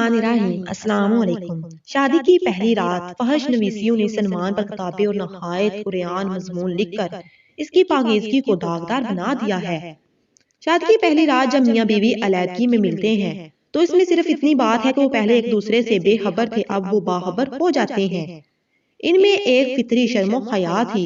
बिस्मिल्लाहिर्रहमानिर्रहीम। अस्सलाम वालेकुम। शादी की पहली रात फहश नवीसियों ने सलमान पर किताबें और नहायत कुरान मजमून लिखकर इसकी पाकीज़गी को दागदार बना दिया है। शादी की पहली रात जब मियाँ बीवी अलैदगी में मिलते हैं तो इसमें सिर्फ इतनी बात है कि वो पहले एक दूसरे से बेखबर थे, अब वो बाखबर हो जाते हैं। इनमें एक फितरी शर्मो हया थी,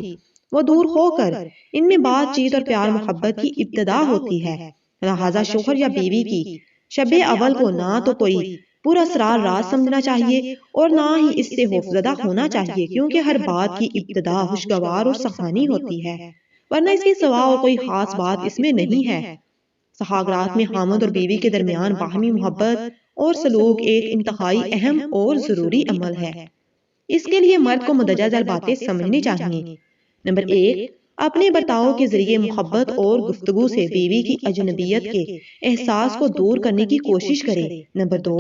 वो दूर होकर इनमें बातचीत और प्यार मोहब्बत की इब्तिदा होती है। लिहाजा शोहर या बीवी की शबे अव्वल को ना तो कोई पुरअसरार राज समझना चाहिए और ना ही इससे खौफजदा होना चाहिए, क्योंकि हर बात की इब्तिदा खुशगवार और सुहानी होती है, वरना इसके सिवा और कोई खास बात इसमें नहीं है। सहागरात में हामद और बीवी के दरमियान बाहमी मोहब्बत और सलूक एक इंतहाई अहम और जरूरी अमल है। इसके लिए मर्द को मुंदरजा झैल बातें समझनी चाहिए। नंबर 1, अपने बर्ताव के जरिए मोहब्बत और गुफ्तगू से बीवी की अजनबियत के एहसास को दूर करने की कोशिश करे। नंबर 2,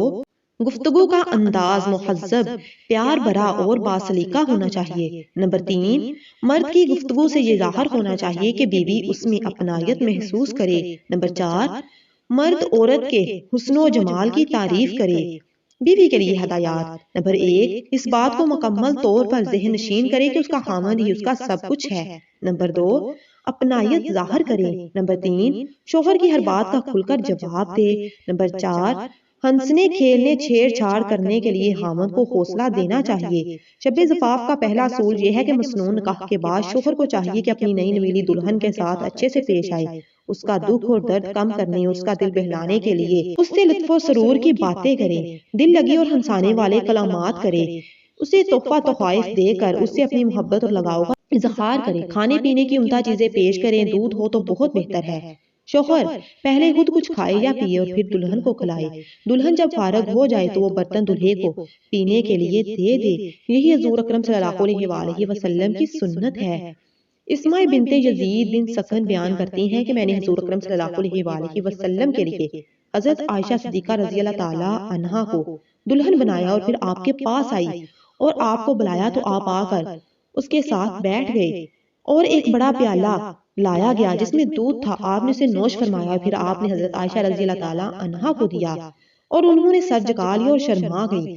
गुफ्तगू का अंदाज मुहज्जब, प्यार भरा और बासलीका होना चाहिए। नंबर 3, मर्द की गुफ्तगू से ये जाहिर होना चाहिए कि बीवी उसमें अपनायत महसूस करे। नंबर 4, मर्द औरत के हुस्नो जमाल की तारीफ करे। बीवी के लिए हदायत। नंबर 1, इस बात को मुकम्मल तौर पर ज़हन नशीन करे कि उसका खामद ही उसका सब कुछ है। नंबर 2, अपनायत जाहिर करे। नंबर 3, शोहर की हर बात का खुलकर जवाब दे। नंबर 4, हंसने खेलने छेड़छाड़ करने के लिए हामद को हौसला देना चाहिए। शब ज़फ़ाफ का पहला असूल ये है कि मसनून निकाह के बाद शोहर को चाहिए कि अपनी नई नवीली दुल्हन के साथ अच्छे से पेश आए, उसका दुख और दर्द कम करने, उसका दिल बहलाने के लिए उससे लुत्फ़ और सरूर की बातें करे, दिल लगी और हंसाने वाले कलामात करे, उसे तोहफा तोहाइफ देकर उससे अपनी मोहब्बत और लगाव का इजहार करे, खाने पीने की उम्दा चीजें पेश करें, दूध हो तो बहुत बेहतर है। शोहर पहले खुद कुछ खाए या पिए और फिर दुल्हन को खिलाए। दुल्हन जब फारग हो जाए तो वो बर्तन दूल्हे को पीने के लिए दे दे। यही हजूर अकरम सल्लल्लाहु अलैहि वसल्लम की सुन्नत है। इस्माई बिनते यजीद बिन सकन बयान करती हैं कि मैंने हजूर अकरम सल्लल्लाहु अलैहि वसल्लम के लिए हजरत आयशा सिद्दीका रज़ी अल्लाह ताला अन्हा को दुल्हन बनाया और फिर आपके पास आई और आपको बुलाया तो आप आकर उसके साथ बैठ गए और एक बड़ा प्याला लाया गया जिसमें दूध था। आपने उसे नोश फरमाया, फिर आपने हजरत आयशा रज़ी अल्लाह ताला अन्हा को दिया और उन्होंने सर झुका लिया और शर्मा गई।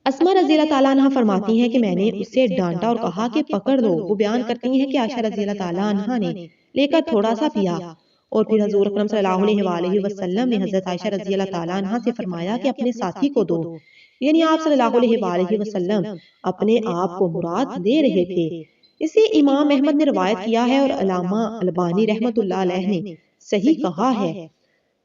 अस्मा रज़ी अल्लाह ताला अन्हा फरमाती हैं कि मैंने उसे डांटा और कहा कि पकड़ लो। वो बयान करती हैं कि आयशा रज़ी अल्लाह ताला अन्हा ने लेकर थोड़ा सा पिया और फिर हजूर अकरम सल्लल्लाहु अलैहि वसल्लम ने हजरत आयशा रज़ी अल्लाह ताला अन्हा से फरमाया कि अपने साथी को दो, यानी आप सल्लल्लाहु अलैहि वसल्लम अपने आप को मुराद ले रहे थे। इसे इमाम अहमद ने रवायत किया है और अल्लामा अलबानी रहमतुल्लाह अलैह ने सही कहा है।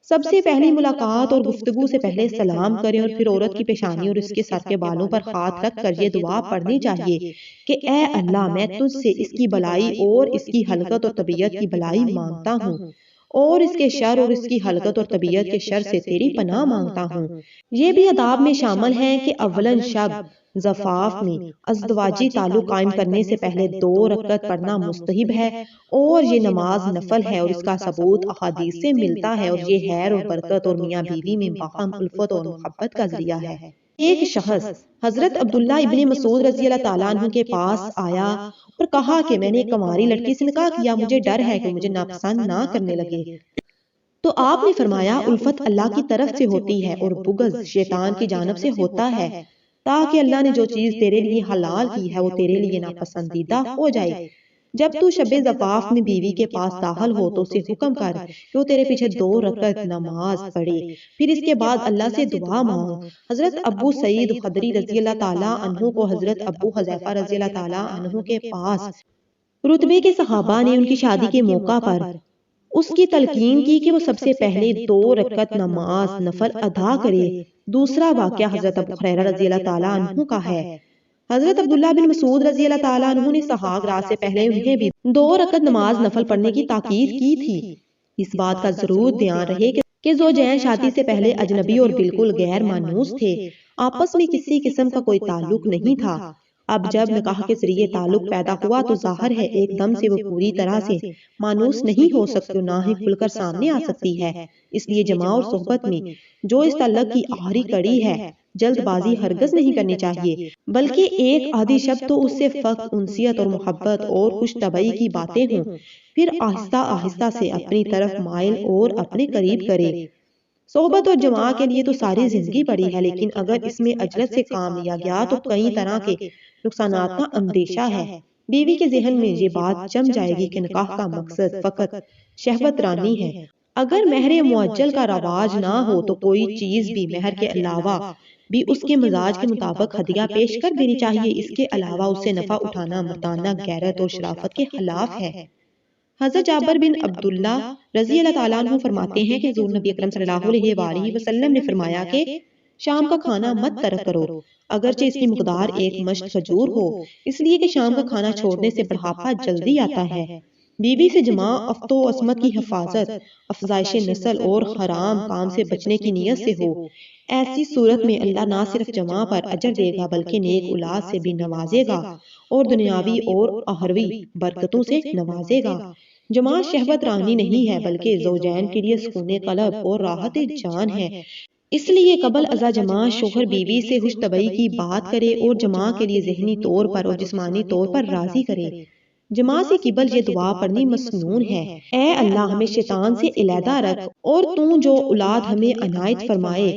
सबसे पहली मुलाकात और गुफ्तगू से पहले सलाम करें और फिर औरत की पेशानी और उसके सर के बालों पर हाथ रख कर ये दुआ पढ़नी चाहिए कि ऐ अल्लाह, मैं तुझसे इसकी भलाई और इसकी हलकत और तबीयत की भलाई मांगता हूँ और इसके शर और इसकी हलकत और तबीयत के शर से तेरी पनाह मांगता हूँ। ये भी अदाब में शामिल है कि अव्वलन शब ज़फ़ाफ में अज़दवाजी ताल्लुक कायम करने से पहले 2 रकअत पढ़ना मुस्तहिब है और ये नमाज नफल है और इसका सबूत अहादीस से मिलता है और ये खैर और बरकत और मियाँ बीवी में बाहम उल्फत और मोहब्बत का जरिया है। एक शख्स हजरत अब्दुल्ला इब्ने मसूद रज़ी अल्लाह ताला अन्हु के पास आया और कहा कि मैंने एक कुंवारी लड़की से निकाह किया, मुझे डर है कि मुझे नापसंद ना करने लगे। तो आपने फरमाया, उल्फत अल्लाह की तरफ से होती है और बुग़्ज़ शैतान की जानिब से होता है, ताकि अल्लाह ने जो चीज तेरे लिए हलाल की है वो तेरे लिए नापसंदीदा हो जाए। जब तू शब ज़फ़ाफ में बीवी के पास दाखिल हो तो उसे हुक्म कर कि वो तेरे पीछे 2 रकअत नमाज पढ़े, फिर इसके बाद अल्लाह से दुआ मांग। हजरत अबू सईद खदरी रज़ी अल्लाह ताला अन्हु को हजरत अबू हुज़ैफा रज़ी अल्लाह ताला अन्हु के पास रुतबे के सहाबा ने उनकी शादी के मौका पर उसकी तलकीन की कि वो सबसे पहले 2 रकअत नमाज नफल अदा करे। दूसरा वाक़या हजरत अबू हुरैरा रज़ी अल्लाह ताला अन्हु का है। हजरत अब्दुल्ला बिन मसूद रज़ी अल्लाह ताला अन्हु ने सहाग रात से पहले उन्हें भी 2 रकअत नमाज नफल पढ़ने की ताकीद की थी। इस बात का जरूर ध्यान रहे कि ज़ौजैन शादी से पहले अजनबी और बिल्कुल गैर मानूस थे, आपस में किसी किस्म का कोई ताल्लुक नहीं था। अब जब निकाह के जरिए ताल्लुक पैदा हुआ तो जाहिर है एकदम से वो पूरी तरह से मानूस नहीं हो सकती, ना ही खुलकर सामने आ सकती है। इसलिए जमा और सोहबत में जो इस ताल्लुक की आखिरी कड़ी है, जल्दबाजी हरगज नहीं करनी चाहिए, बल्कि एक आधी शब्द तो उससे फक्त उनसियत और मोहब्बत और खुश तबई की बातें हों, फिर आहिस्ता आहिस्ता से अपनी तरफ माइल और अपने करीब करे। صحبت اور جماع کے لیے تو ساری زندگی پڑی ہے، لیکن اگر اس میں اجلت سے کام لیا گیا تو کئی طرح کے نقصانات کا اندیشہ ہے۔ بیوی کے ذہن میں یہ بات جم جائے گی کہ نکاح کا مقصد فقط شہوت رانی ہے۔ اگر مہر معجل کا رواج نہ ہو تو کوئی چیز بھی مہر کے علاوہ بھی اس کے مزاج کے مطابق ہدیہ پیش کر دینی چاہیے۔ اس کے علاوہ اسے نفع اٹھانا مردانہ غیرت اور شرافت کے خلاف ہے۔ حضرت جابر بن عبداللہ رضی اللہ تعالیٰ عنہ فرماتے ہیں کہ حضور نبی اکرم صلی اللہ علیہ وآلہ وسلم نے فرمایا کہ شام کا کھانا مت ترک کرو، اگرچہ اس کی مقدار ایک مشت کھجور ہو، اس لیے کہ شام کا کھانا چھوڑنے سے بڑھاپا جلدی آتا ہے۔ بیوی سے جماع افت و عصمت کی حفاظت، افزائش نسل اور حرام کام سے بچنے کی نیت سے ہو۔ ایسی صورت میں اللہ نہ صرف جماع پر اجر دے گا بلکہ نیک اولاد سے بھی نوازے گا اور دنیاوی اور اخروی برکتوں سے نوازے گا۔ جماع شہوت رانی نہیں ہے بلکہ زوجین کے لیے سکون قلب اور راحت جان ہے۔ اس لیے قبل ازا جماع شوہر بیوی سے خوش طبعی کی بات کرے اور جماع کے لیے ذہنی طور پر اور جسمانی طور پر راضی کرے۔ جماع سے قبل یہ دعا پڑھنی مسنون ہے: اے اللہ ہمیں شیطان سے علیحدہ رکھ اور تو جو اولاد ہمیں عنایت فرمائے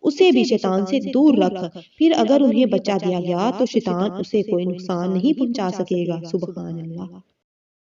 اسے بھی شیطان سے دور رکھ، پھر اگر انہیں بچہ دیا گیا تو شیطان اسے کوئی نقصان نہیں پہنچا سکے گا۔ سبحان اللہ۔